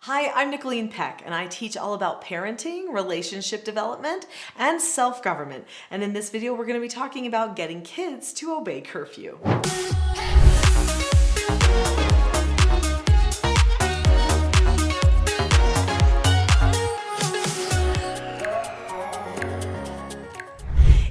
Hi, I'm Nicholeen Peck, and I teach all about parenting, relationship development, and self-government. And in this video, we're going to be talking about getting kids to obey curfew.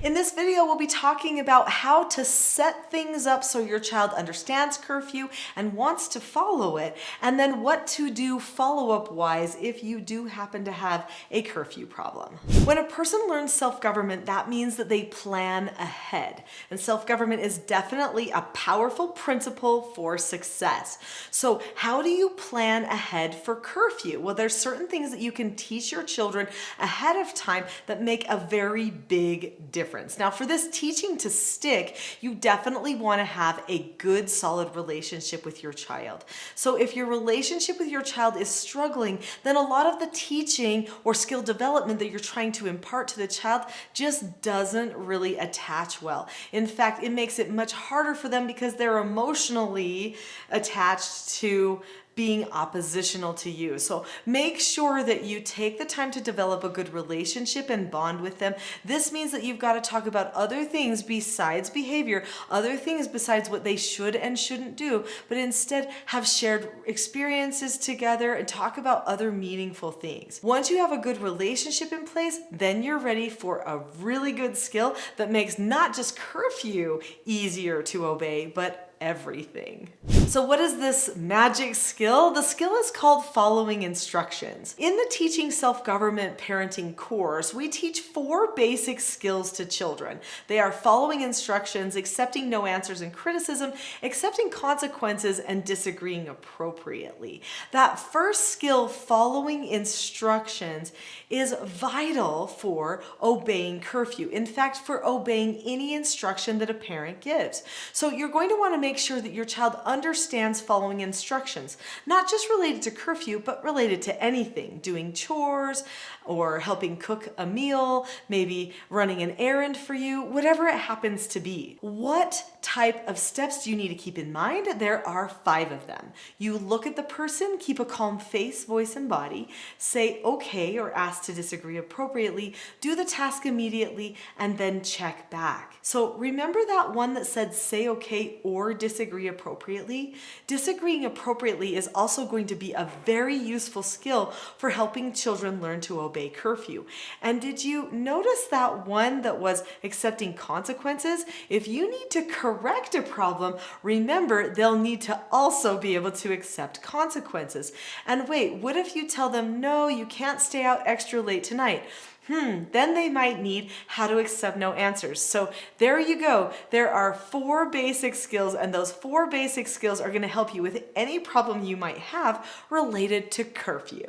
In this video, we'll be talking about how to set things up so your child understands curfew and wants to follow it, and then what to do follow-up wise if you do happen to have a curfew problem. When a person learns self-government, that means that they plan ahead. And self-government is definitely a powerful principle for success. So how do you plan ahead for curfew? Well, there's certain things that you can teach your children ahead of time that make a very big difference. Now, for this teaching to stick, you definitely want to have a good, solid relationship with your child. So if your relationship with your child is struggling, then a lot of the teaching or skill development that you're trying to impart to the child just doesn't really attach well. In fact, it makes it much harder for them because they're emotionally attached to being oppositional to you. So make sure that you take the time to develop a good relationship and bond with them. This means that you've got to talk about other things besides behavior, other things besides what they should and shouldn't do, but instead have shared experiences together and talk about other meaningful things. Once you have a good relationship in place, then you're ready for a really good skill that makes not just curfew easier to obey, but everything. So what is this magic skill? The skill is called following instructions. In the Teaching Self-Government Parenting course, we teach 4 basic skills to children. They are following instructions, accepting no answers and criticism, accepting consequences, and disagreeing appropriately. That first skill, following instructions, is vital for obeying curfew. In fact, for obeying any instruction that a parent gives. So you're going to want to make sure that your child understands following instructions, not just related to curfew, but related to anything, doing chores or helping cook a meal, maybe running an errand for you, whatever it happens to be. What type of steps do you need to keep in mind? There are 5 of them. You look at the person, keep a calm face, voice, and body, say okay or ask to disagree appropriately, do the task immediately, and then check back. So remember that one that said say okay or disagree appropriately? Disagreeing appropriately is also going to be a very useful skill for helping children learn to obey curfew. And did you notice that one that was accepting consequences? If you need to correct a problem, remember they'll need to also be able to accept consequences. And wait, what if you tell them, no, you can't stay out extra late tonight? Then they might need how to accept no answers. So there you go. There are 4 basic skills, and those 4 basic skills are going to help you with any problem you might have related to curfew.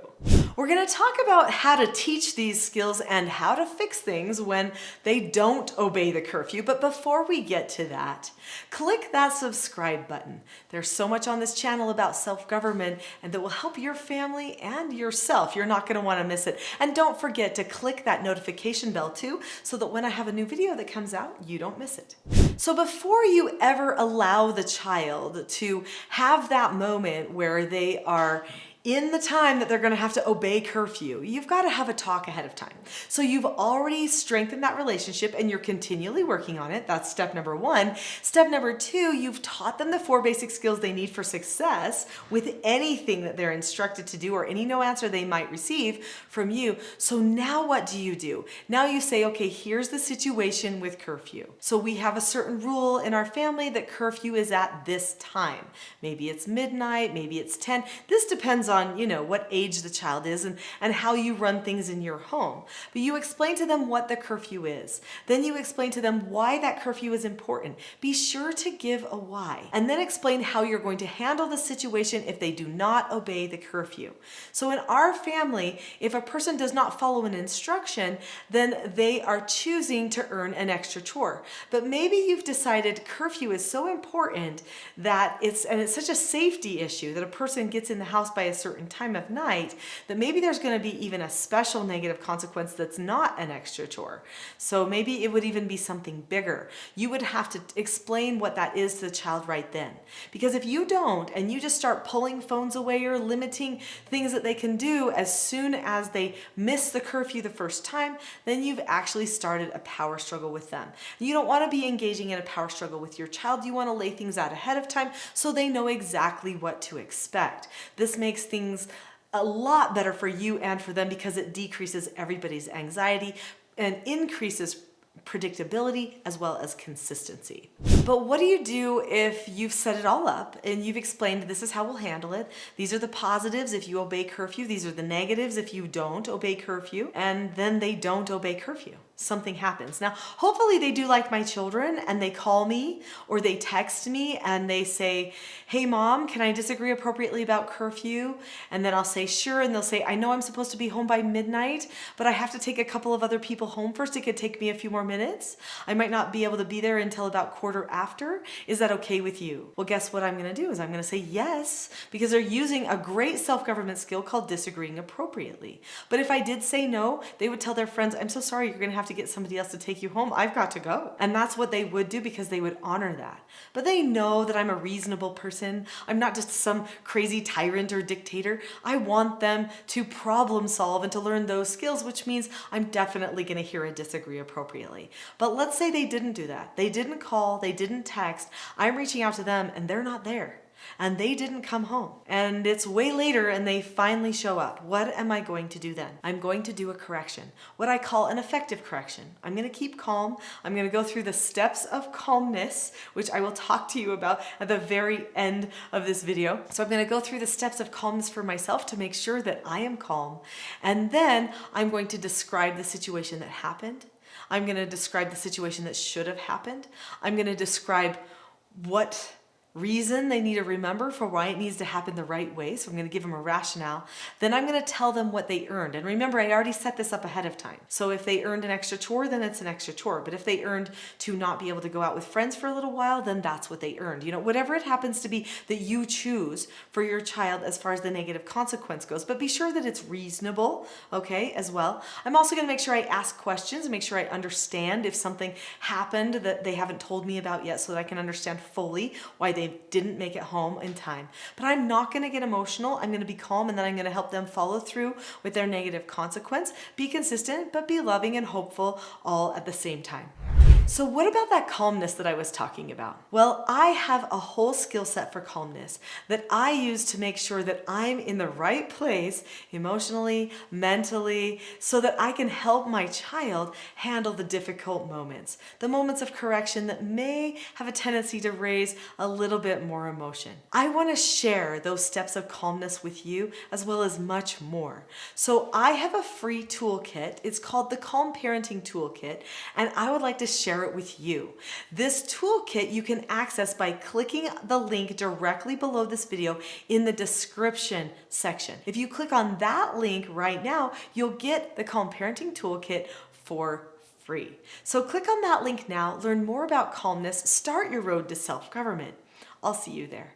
We're going to talk about how to teach these skills and how to fix things when they don't obey the curfew. But before we get to that, click that subscribe button. There's so much on this channel about self-government and that will help your family and yourself. You're not going to want to miss it. And don't forget to click that notification bell too, so that when I have a new video that comes out, you don't miss it. So before you ever allow the child to have that moment where they are in the time that they're going to have to obey curfew, you've got to have a talk ahead of time. So you've already strengthened that relationship and you're continually working on it. That's step number 1. Step number 2, you've taught them the 4 basic skills they need for success with anything that they're instructed to do or any no answer they might receive from you. So now what do? Now you say, okay, here's the situation with curfew. So we have a certain rule in our family that curfew is at this time. Maybe it's midnight, maybe it's 10. This depends on what age the child is and how you run things in your home. But you explain to them what the curfew is. Then you explain to them why that curfew is important. Be sure to give a why. And then explain how you're going to handle the situation if they do not obey the curfew. So in our family, if a person does not follow an instruction, then they are choosing to earn an extra chore. But maybe you've decided curfew is so important that it's such a safety issue that a person gets in the house by a certain time of night, that maybe there's going to be even a special negative consequence that's not an extra chore. So maybe it would even be something bigger. You would have to explain what that is to the child right then. Because if you don't, and you just start pulling phones away or limiting things that they can do as soon as they miss the curfew the first time, then you've actually started a power struggle with them. You don't want to be engaging in a power struggle with your child. You want to lay things out ahead of time so they know exactly what to expect. This makes things a lot better for you and for them because it decreases everybody's anxiety and increases predictability as well as consistency. But what do you do if you've set it all up and you've explained this is how we'll handle it? These are the positives if you obey curfew. These are the negatives if you don't obey curfew. And then they don't obey curfew. Something happens. Now, hopefully they do like my children and they call me or they text me and they say, hey mom, can I disagree appropriately about curfew? And then I'll say, sure. And they'll say, I know I'm supposed to be home by midnight, but I have to take a couple of other people home first. It could take me a few more minutes. I might not be able to be there until about quarter after. Is that okay with you? Well, guess what I'm going to do is I'm going to say yes, because they're using a great self-government skill called disagreeing appropriately. But if I did say no, they would tell their friends, I'm so sorry, you're going to have to get somebody else to take you home. I've got to go. And that's what they would do because they would honor that. But they know that I'm a reasonable person. I'm not just some crazy tyrant or dictator. I want them to problem solve and to learn those skills, which means I'm definitely going to hear a disagree appropriately. But let's say they didn't do that. They didn't call, they didn't text. I'm reaching out to them and they're not there. And they didn't come home. And it's way later and they finally show up. What am I going to do then? I'm going to do a correction, what I call an effective correction. I'm going to keep calm. I'm going to go through the steps of calmness, which I will talk to you about at the very end of this video. So I'm going to go through the steps of calmness for myself to make sure that I am calm. And then I'm going to describe the situation that happened. I'm going to describe the situation that should have happened. I'm going to describe what reason they need to remember for why it needs to happen the right way. So I'm going to give them a rationale. Then I'm going to tell them what they earned. And remember, I already set this up ahead of time. So if they earned an extra chore, then it's an extra chore. But if they earned to not be able to go out with friends for a little while, then that's what they earned. You know, whatever it happens to be that you choose for your child as far as the negative consequence goes. But be sure that it's reasonable, okay, as well. I'm also going to make sure I ask questions and make sure I understand if something happened that they haven't told me about yet so that I can understand fully why they didn't make it home in time. But I'm not going to get emotional. I'm going to be calm, and then I'm going to help them follow through with their negative consequence. Be consistent, but be loving and hopeful all at the same time. So what about that calmness that I was talking about? Well, I have a whole skill set for calmness that I use to make sure that I'm in the right place emotionally, mentally, so that I can help my child handle the difficult moments, the moments of correction that may have a tendency to raise a little bit more emotion. I want to share those steps of calmness with you as well as much more. So I have a free toolkit. It's called the Calm Parenting Toolkit, and I would like to share it with you. This toolkit you can access by clicking the link directly below this video in the description section. If you click on that link right now, you'll get the Calm Parenting Toolkit for free. So click on that link now, learn more about calmness, start your road to self-government. I'll see you there.